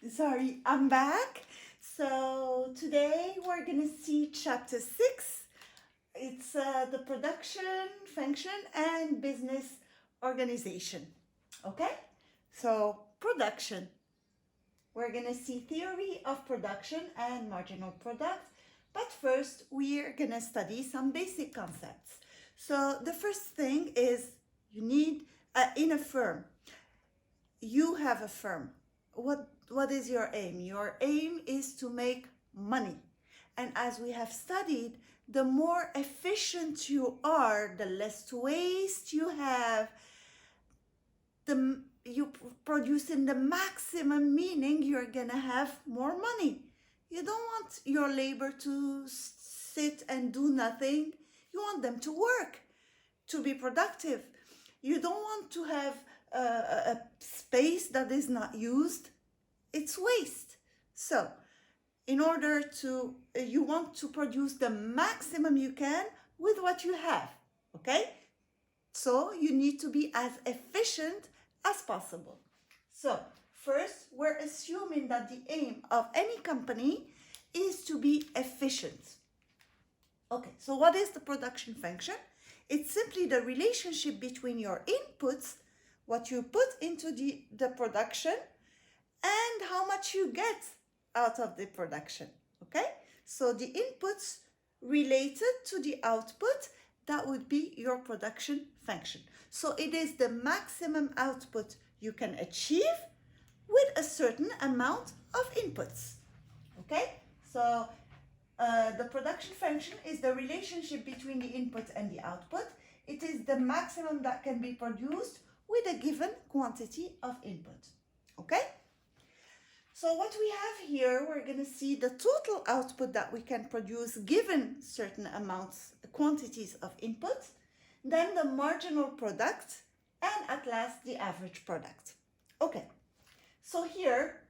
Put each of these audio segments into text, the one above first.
Sorry, I'm back. So today we're gonna see chapter 6. It's the production, function, and business organization. Okay? So production. We're gonna see theory of production and marginal product. But first, we're gonna study some basic concepts. So the first thing is you need, in a firm, you have a firm. What is your aim? Your aim is to make money. And as we have studied, the more efficient you are, the less waste you have, you producing the maximum, meaning you're gonna have more money. You don't want your labor to sit and do nothing. You want them to work, to be productive. You don't want to have a space that is not used. It's waste. So in order to, you want to produce the maximum you can with what you have, okay? So you need to be as efficient as possible. So first, we're assuming that the aim of any company is to be efficient. Okay, so what is the production function? It's simply the relationship between your inputs, what you put into the production, and how much you get out of the production, okay? So the inputs related to the output, that would be your production function. So it is the maximum output you can achieve with a certain amount of inputs, okay? So the production function is the relationship between the input and the output. It is the maximum that can be produced with a given quantity of input, okay? So what we have here, we're going to see the total output that we can produce given certain amounts, quantities of input, then the marginal product, and at last the average product. Okay, so here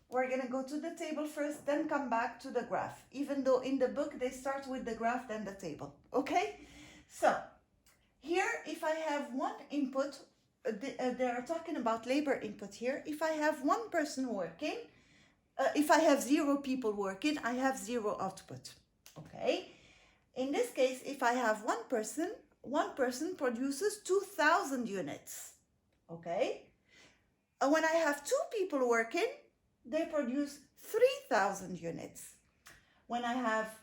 we're going to go to the table first, then come back to the graph, even though in the book they start with the graph, then the table, okay? So here, if I have one input, they are talking about labor input here. If I have one person working, if I have 0 people working, I have 0 output, okay? In this case, if I have one person produces 2,000 units, okay? When I have 2 people working, they produce 3,000 units. When I have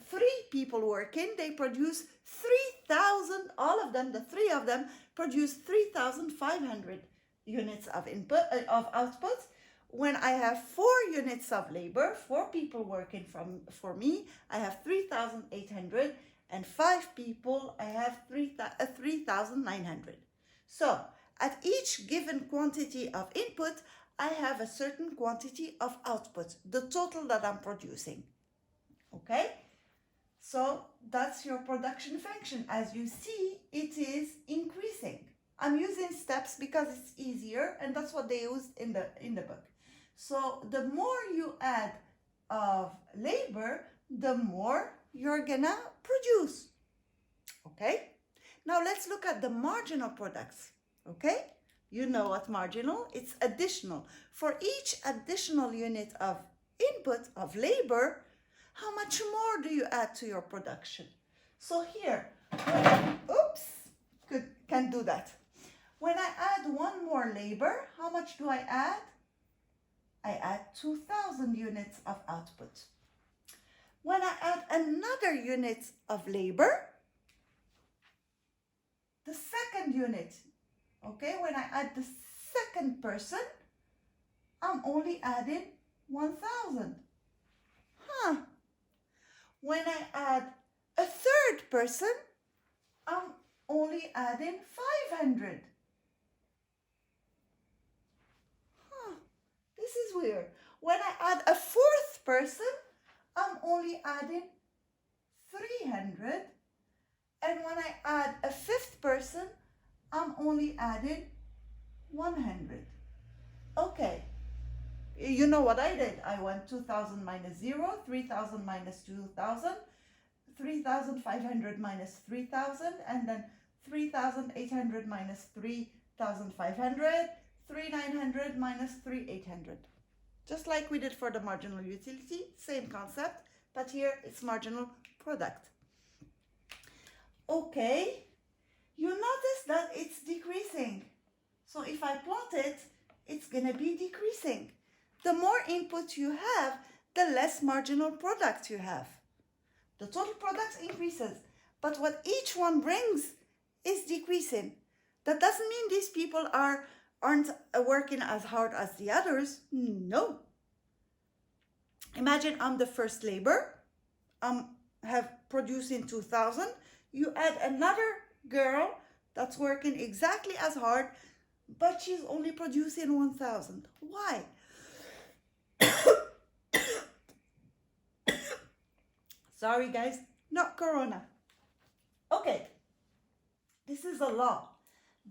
3 people working, they produce 3,000, all of them, the 3 of them, produce 3,500 units of input, of output. When I have 4 units of labor, 4 people working for me, I have 3,800, and 5 people, I have 3,900. So at each given quantity of input, I have a certain quantity of output, the total that I'm producing, okay? So that's your production function. As you see, it is increasing. I'm using steps because it's easier, and that's what they used in the book. So the more you add of labor, the more you're gonna produce, okay? Now let's look at the marginal products, okay? You know what marginal, it's additional. For each additional unit of input of labor, how much more do you add to your production? So here, can't do that. When I add one more labor, how much do I add? I add 2,000 units of output. When I add another unit of labor, the second unit, okay, when I add the second person, I'm only adding 1,000. When I add a third person, I'm only adding 500. This is weird. When I add a fourth person, I'm only adding 300. And when I add a fifth person, I'm only adding 100. Okay. You know what I did? I went 2,000 minus 0, 3,000 minus 2,000, 3,500 minus 3,000, and then 3,800 minus 3,500, 3,900 minus 3,800. Just like we did for the marginal utility, same concept, but here it's marginal product. Okay, you notice that it's decreasing. So if I plot it, it's gonna be decreasing. The more input you have, the less marginal product you have. The total product increases, but what each one brings is decreasing. That doesn't mean these people aren't working as hard as the others. No. Imagine I'm the first labor. Have producing 2,000. You add another girl that's working exactly as hard, but she's only producing 1,000. Why? Sorry guys, not corona. Okay, this is a law.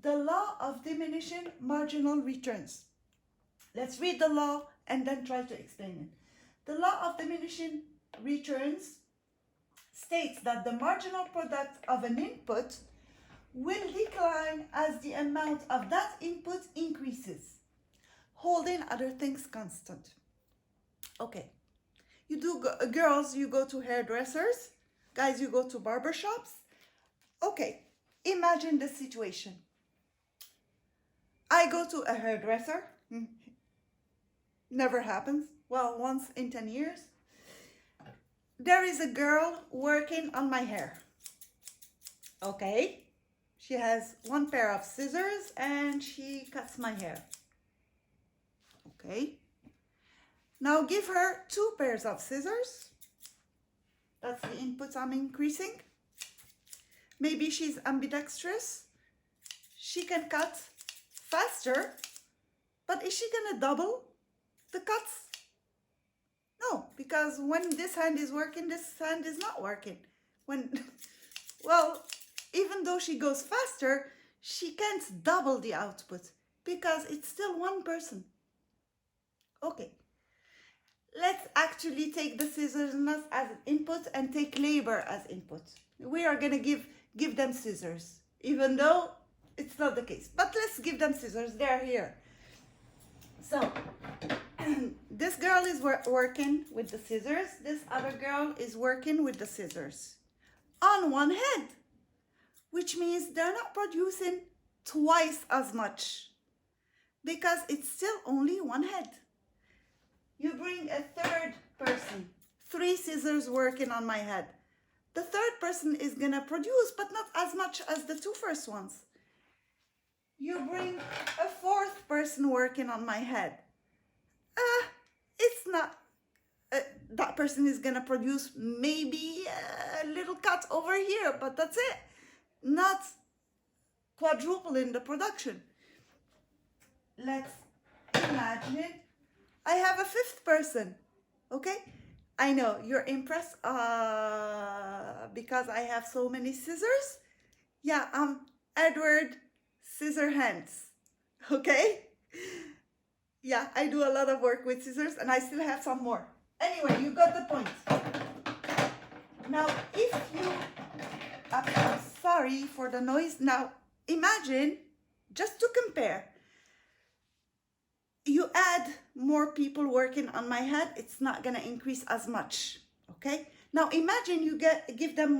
The law of diminishing marginal returns. Let's read the law and then try to explain it. The law of diminishing returns states that the marginal product of an input will decline as the amount of that input increases, holding other things constant. Okay, you do girls, you go to hairdressers, guys, you go to barbershops. Okay, imagine the situation. I go to a hairdresser. Never happens. Well, once in 10 years. There is a girl working on my hair. Okay. She has one pair of scissors and she cuts my hair. Okay. Now give her 2 pairs of scissors. That's the input I'm increasing. Maybe she's ambidextrous. She can cut faster, but is she gonna double the cuts? No, because when this hand is working, this hand is not working. Well, even though she goes faster, she can't double the output because it's still one person. Okay, let's actually take the scissors not as input and take labor as input. We are gonna give them scissors, even though it's not the case. But let's give them scissors, they're here. So, this girl is working with the scissors. This other girl is working with the scissors on one head, which means they're not producing twice as much because it's still only one head. You bring a third person, 3 scissors working on my head. The third person is gonna produce, but not as much as the 2 first ones. You bring a 4th person working on my head. It's not, that person is gonna produce maybe a little cut over here, but that's it. Not quadrupling the production. Let's imagine I have a 5th person, okay? I know you're impressed because I have so many scissors. Yeah, I'm Edward Scissorhands, okay? Yeah, I do a lot of work with scissors and I still have some more. Anyway, you got the point. Now, if you, I'm sorry for the noise. Now, imagine, just to compare, you add more people working on my head, it's not gonna increase as much, okay? Now, imagine you give them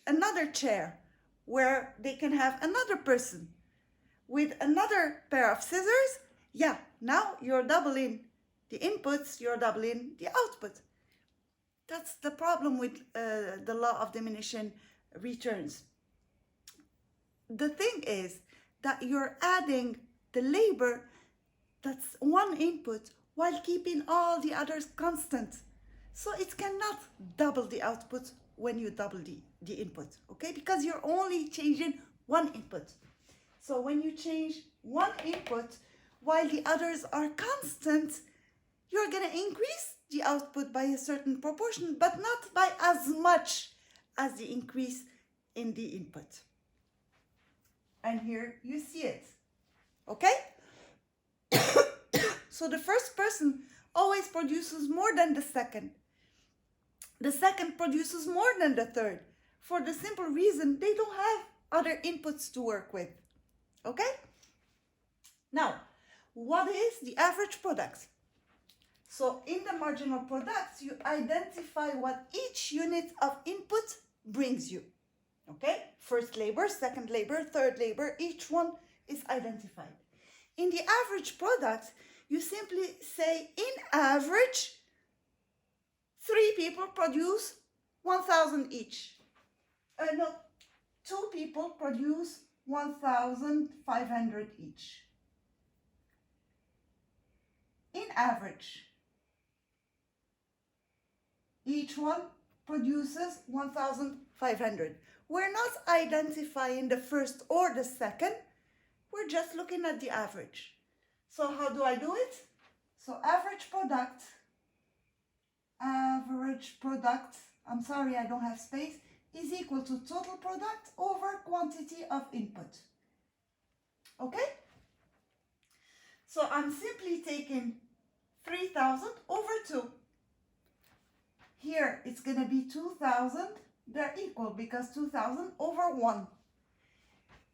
another chair where they can have another person with another pair of scissors. Yeah, now you're doubling the inputs, you're doubling the output. That's the problem with the law of diminishing returns. The thing is that you're adding the labor, that's one input, while keeping all the others constant. So it cannot double the output when you double the input, okay? Because you're only changing one input. So when you change one input, while the others are constant, you're gonna increase the output by a certain proportion, but not by as much as the increase in the input. And here you see it, okay? So the first person always produces more than the second. The second produces more than the third, for the simple reason they don't have other inputs to work with, okay? Now, what is the average product. So in the marginal products, you identify what each unit of input brings you. Okay? First labor, second labor, third labor, each one is identified. In the average product, you simply say, in average, 3 people produce 1,000 each. No, 2 people produce 1,500 each. In average, each one produces 1,500. We're not identifying the first or the second. We're just looking at the average. So how do I do it? So average product, I'm sorry, I don't have space, is equal to total product over quantity of input. Okay? So I'm simply taking 3,000 over 2. Here it's going to be 2,000. They're equal because 2,000 over 1.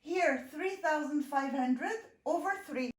Here 3,500 over 3.